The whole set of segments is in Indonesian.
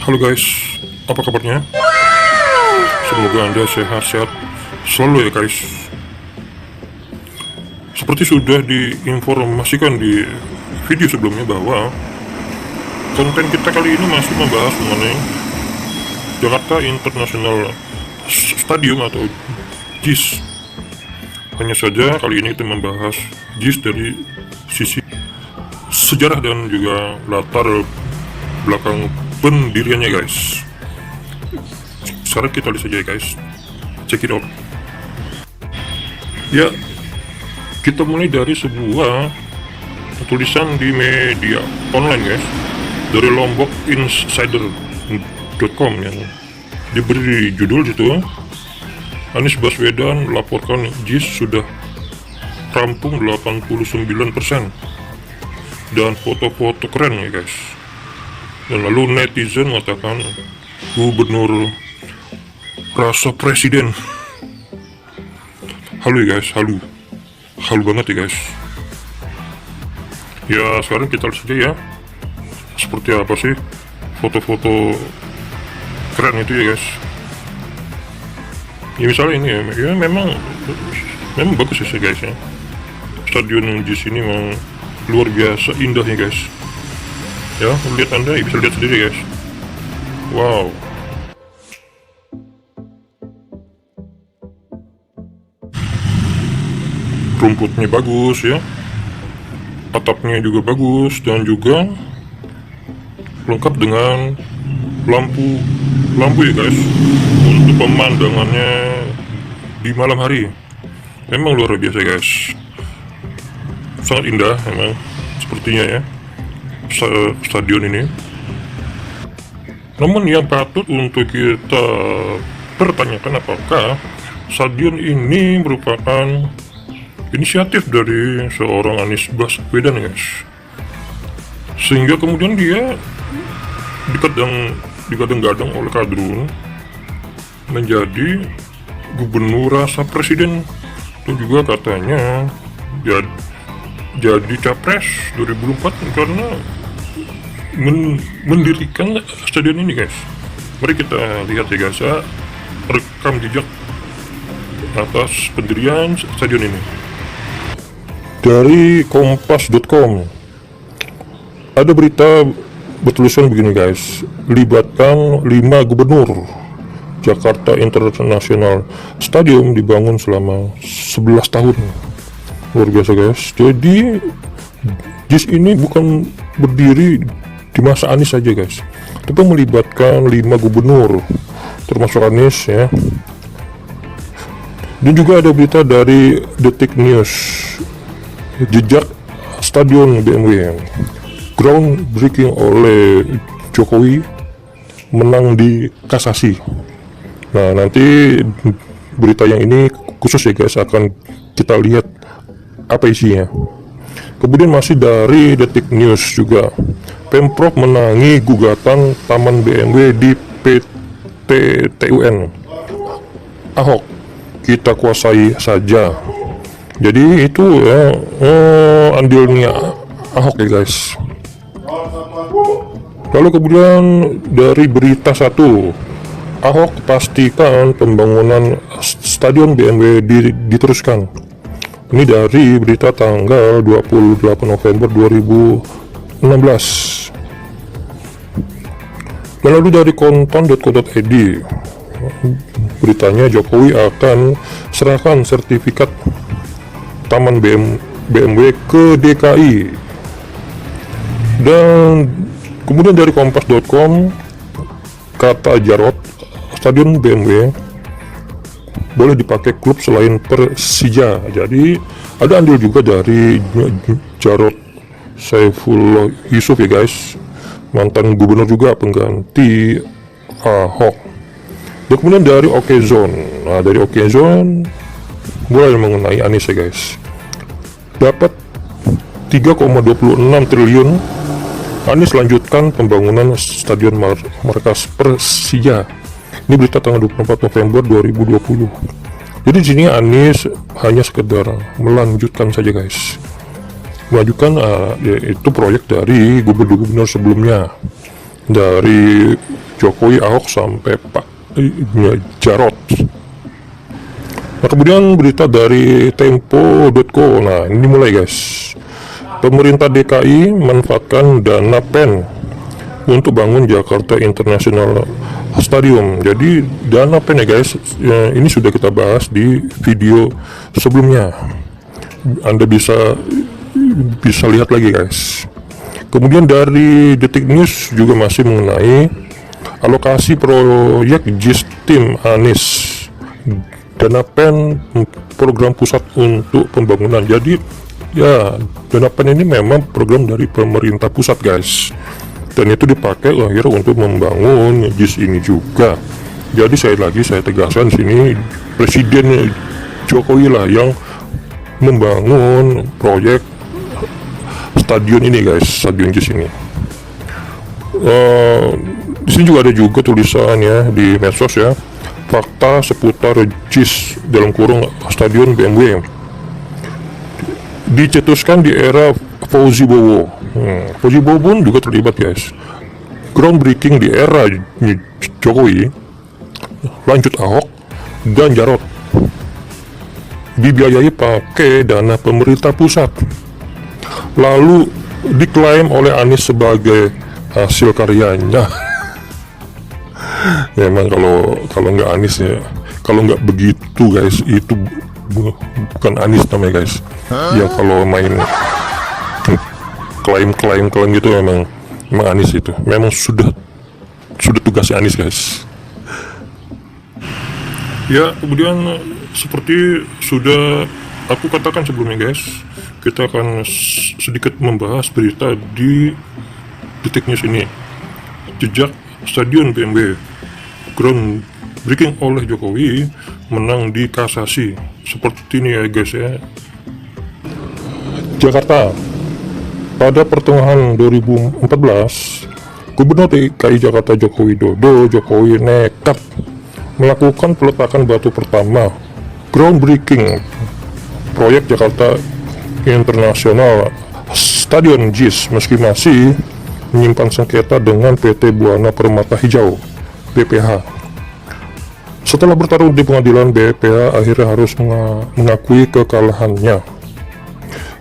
Halo guys, apa kabarnya? Semoga Anda sehat-sehat selalu ya guys. Seperti sudah diinformasikan di video sebelumnya bahwa konten kita kali ini masih membahas mengenai Jakarta International Stadium atau JIS. Hanya saja kali ini kita membahas JIS dari sisi sejarah dan juga latar belakang pendiriannya guys. Sekarang kita lihat saja ya guys, check it out. Ya, kita mulai dari sebuah tulisan di media online guys, dari lombokinsider.com yang diberi judul itu, Anies Baswedan melaporkan JIS sudah rampung 89% dan foto-foto keren ya guys. Dan lalu netizen mengatakan gubernur rasa presiden. Halu ya guys, halu banget ya guys. Ya sekarang kita lihat saja ya, seperti apa sih foto-foto keren itu ya guys. Ya misalnya ini ya memang bagus sih guys ya. Stadion JIS ini memang luar biasa indahnya guys. Ya, lihat, Anda bisa lihat sendiri guys. Wow. Rumputnya bagus ya. Atapnya juga bagus dan juga lengkap dengan lampu ya guys. Untuk pemandangannya di malam hari memang luar biasa guys. Sangat indah memang sepertinya ya stadion ini. Namun yang patut untuk kita pertanyakan, apakah stadion ini merupakan inisiatif dari seorang Anies Baswedan guys, sehingga kemudian dia digadang-gadang oleh kadrun menjadi gubernur rasa presiden, dan juga katanya jadi capres 2004 karena mendirikan stadion ini guys. Mari kita lihat ya guys ya, rekam jejak atas pendirian stadion ini. Dari kompas.com ada berita bertulisan begini guys, libatkan 5 gubernur, Jakarta International Stadium dibangun selama 11 tahun. Luar biasa guys. Jadi JIS ini bukan berdiri di masa Anies saja guys, tapi melibatkan 5 gubernur termasuk Anies ya. Dan juga ada berita dari Detik News, jejak stadion BMW groundbreaking oleh Jokowi menang di kasasi. Nah nanti berita yang ini khusus ya guys, akan kita lihat apa isinya. Kemudian masih dari Detik News juga, Pemprov menangi gugatan Taman BMW di PT TUN. Ahok, kita kuasai saja. Jadi itu ya andilnya Ahok ya guys. Lalu kemudian dari berita 1, Ahok pastikan pembangunan stadion BMW diteruskan. Ini dari berita tanggal 28 November 2016. Lalu dari konton.co.id, beritanya Jokowi akan serahkan sertifikat Taman BMW ke DKI. Dan kemudian dari kompas.com, kata Jarod, stadion BMW boleh dipakai klub selain Persija. Jadi ada andil juga dari Jarod Saifullah Yusuf ya guys, mantan gubernur juga pengganti Ahok. Dan kemudian dari Okezone, nah dari Okezone mulai mengenai Anies ya guys, dapat 3,26 triliun, Anies lanjutkan pembangunan stadion markas Persija. Ini berita tanggal 24 November 2020. Jadi di sini Anies hanya sekedar melanjutkan saja guys, melanjutkan yaitu proyek dari gubernur-gubernur sebelumnya, dari Jokowi, Ahok sampai Pak Jarot. Nah, kemudian berita dari Tempo.co. Nah, ini mulai guys. Pemerintah DKI manfaatkan dana PEN untuk bangun Jakarta International Stadium. Jadi dana PEN ya guys, ini sudah kita bahas di video sebelumnya. Anda bisa lihat lagi guys. Kemudian dari Detik News juga masih mengenai alokasi proyek JIS tim Anies, dana PEN program pusat untuk pembangunan. Jadi ya, dana PEN ini memang program dari pemerintah pusat guys, dan itu dipakai akhirnya untuk membangun JIS ini juga. Jadi saya tegaskan sini, Presiden Jokowi lah yang membangun proyek stadion ini guys, stadion JIS ini. Di sini juga ada juga tulisan ya di medsos ya, fakta seputar JIS dalam kurung stadion BMW dicetuskan di era Fauzi Bowo. Fauzi Bowo pun juga terlibat guys. Groundbreaking di era Jokowi, lanjut Ahok dan Jarot, dibiayai pakai dana pemerintah pusat, lalu diklaim oleh Anies sebagai hasil karyanya. Ya, emang kalau nggak Anies ya, kalau nggak begitu guys, itu bukan Anies namanya guys. Ya kalau main klaim gitu memang Anies itu. Memang sudah tugasnya Anies guys. Ya, kemudian seperti sudah aku katakan sebelumnya guys, kita akan sedikit membahas berita di Detik News ini. Jejak stadion BMW groundbreaking oleh Jokowi menang di kasasi. Seperti ini ya guys ya. Jakarta. Pada pertengahan 2014, Gubernur DKI Jakarta Jokowi nekat melakukan peletakan batu pertama groundbreaking proyek Jakarta International Stadion JIS, meski masih menyimpan sengketa dengan PT Buana Permata Hijau BPH. Setelah bertarung di pengadilan, BPH akhirnya harus mengakui kekalahannya.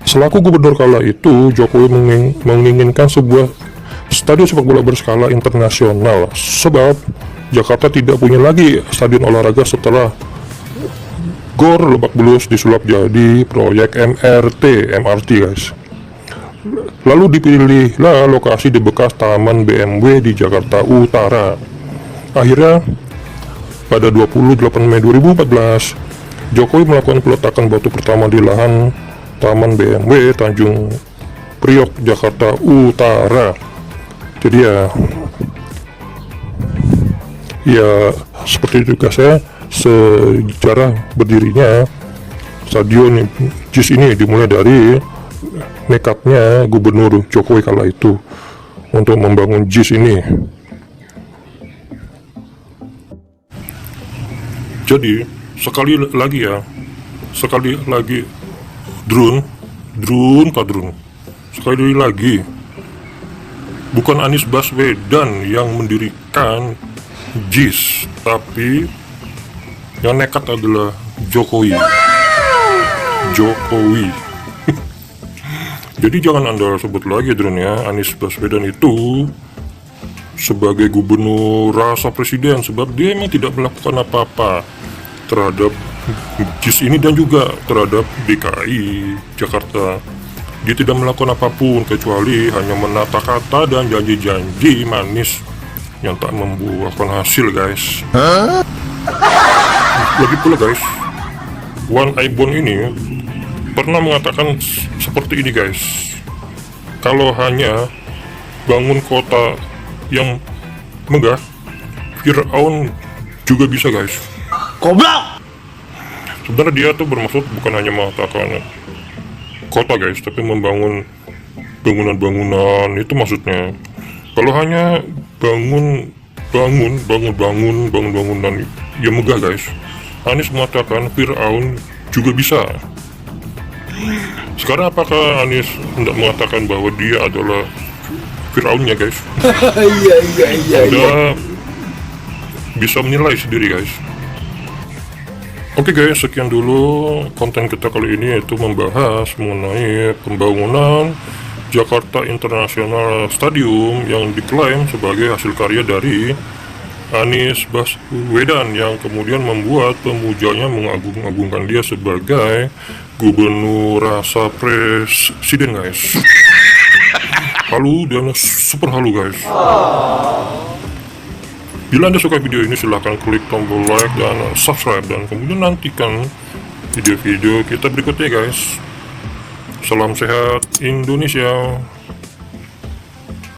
Selaku gubernur kala itu, Jokowi menginginkan sebuah stadion sepak bola berskala internasional, sebab Jakarta tidak punya lagi stadion olahraga setelah GOR Lebak Bulus disulap jadi proyek MRT guys. Lalu dipilihlah lokasi di bekas Taman BMW di Jakarta Utara. Akhirnya pada 28 Mei 2014, Jokowi melakukan peletakan batu pertama di lahan Taman BMW Tanjung Priok, Jakarta Utara. Jadi ya seperti itu guys ya, sejarah berdirinya stadion JIS ini dimulai dari nekatnya Gubernur Jokowi kala itu untuk membangun JIS ini. Jadi sekali lagi drone, sekali lagi bukan Anies Baswedan yang mendirikan JIS, tapi yang nekat adalah Jokowi. Jadi jangan Anda sebut lagi drone ya, Anies Baswedan itu sebagai gubernur rasa presiden, sebab dia memang tidak melakukan apa-apa terhadap JIS ini dan juga terhadap DKI Jakarta. Dia tidak melakukan apapun kecuali hanya menata kata dan janji-janji manis yang tak membuahkan hasil guys. Lagi pula guys, One Ibon ini pernah mengatakan seperti ini guys, kalau hanya bangun kota yang megah, Fir'aun juga bisa guys. Goblok! Sebenarnya dia tuh bermaksud bukan hanya mengatakan kota guys, tapi membangun bangunan-bangunan, itu maksudnya. Kalau hanya bangun bangunan yang megah guys, Anies mengatakan Fir'aun juga bisa. Sekarang apakah Anies hendak mengatakan bahwa dia adalah Fir'aunnya guys? Iya. Anda bisa menilai sendiri guys. Oke guys, sekian dulu konten kita kali ini, yaitu membahas mengenai pembangunan Jakarta International Stadium yang diklaim sebagai hasil karya dari Anies Baswedan, yang kemudian membuat pemujanya mengagung-agungkan dia sebagai gubernur rasa presiden guys. Halu dan super halu guys. Bila Anda suka video ini, silahkan klik tombol like dan subscribe, dan kemudian nantikan video-video kita berikutnya guys. Salam sehat Indonesia.